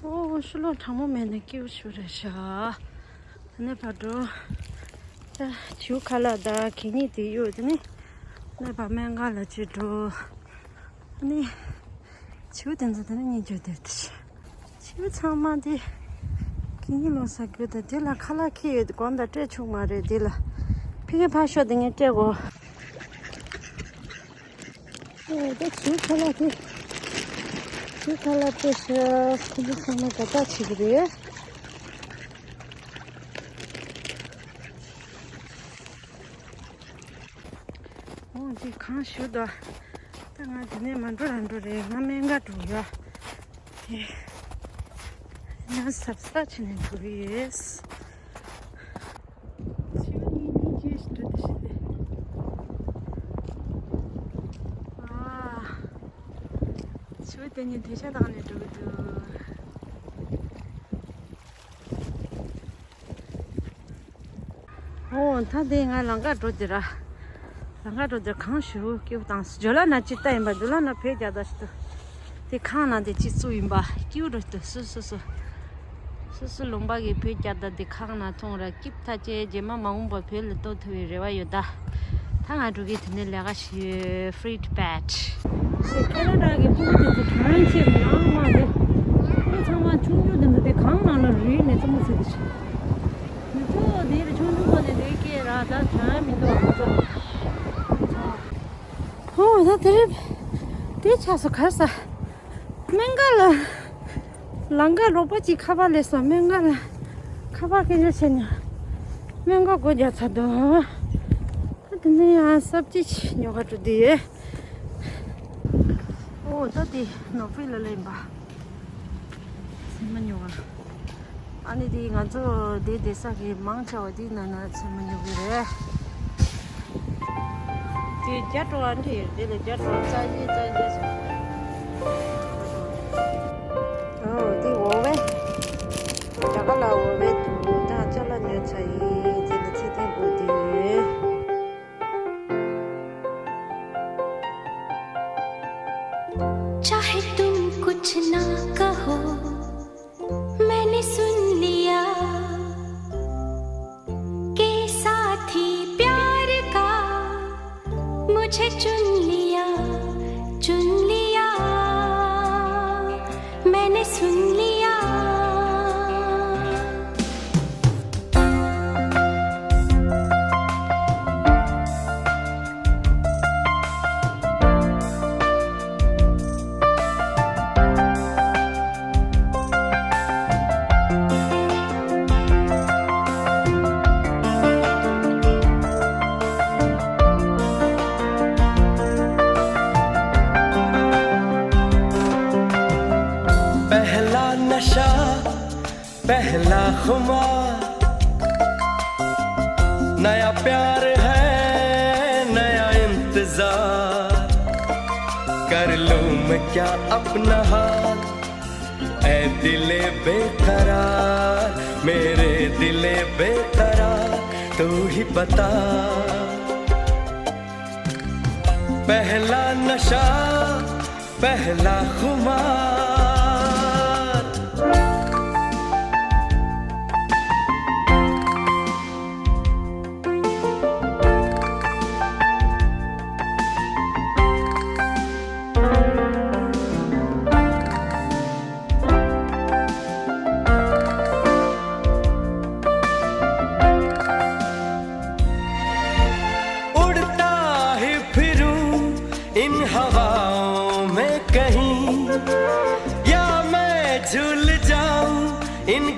哦，是老长么面的狗说的啥？那把着，就看了的，看你的有的呢，那把面干了就着，你，就等着的你就得吃，就长嘛的，给你老啥狗的的了，看了看有的光的这出嘛的的了，皮个怕说的你这个，哦，这就看了的。就看了这是可以从那个大起个的，哦，这看书的，但俺今天蛮多人做的，俺们应该主要，俺啥去年做的也是，你就是做的是的，啊。所以等你退下当的这个哦，他的俺啷个做的啦？啷个做的看书给我当时就了那去带吧，就了那陪家的是的，得看那得去做一把，就着的是龙巴给陪家的得看那从了，给他这嘛忙不陪了都推热哇有的，他俺这个天天两个是 fruit batch。看到这个不是穿起那嘛的，你他妈冲着的得看那了热呢，怎么回事？你这的冲着我的那个啦，咱穿没多少。哦，他这下是开始，没个了，啷个萝卜鸡卡巴来说没个了，卡巴给这些呢，没个国家差多，他等等呀，啥子去你看这的。哦，到底哪飞了来吧？什么牛啊？俺那的俺做的啥个忙着的那什么牛的嘞？就家中俺的家中在是。哦，的我喂，这个老我喂读，他叫了牛才这个天天过的。चाहे तुम कुछ ना कहो मैंने सुन लिया के साथी प्यार का मुझे चुन लिया मैंने सुन लिया पहला खुमार नया प्यार है नया इंतजार कर लूं मैं क्या अपना हाल ऐ दिले बेकरार मेरे दिले बेकरार तू ही बता पहला नशा पहला खुमार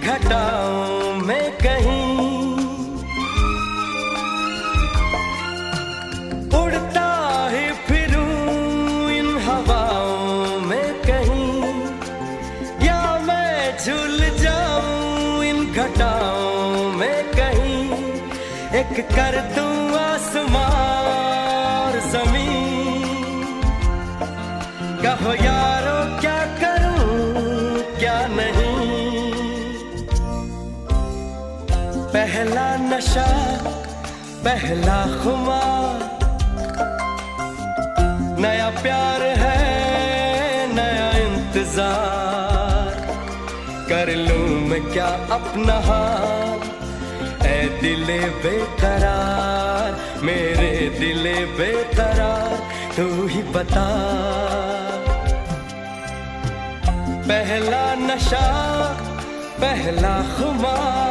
घटाओं में कहीं उड़ता ही फिरूं इन हवाओं में कहीं या मैं झूल जाऊं इन घटाओं में कहीं एक कर दूं आसमां और ज़मीन कहो यारो क्या करूं क्या नहीं पहला नशा पहला खुमार नया प्यार है नया इंतजार कर लूं मैं क्या अपना हाल, ऐ दिले बेकरार, मेरे दिले बेकरार, तू ही बता। पहला नशा, पहला खुमार,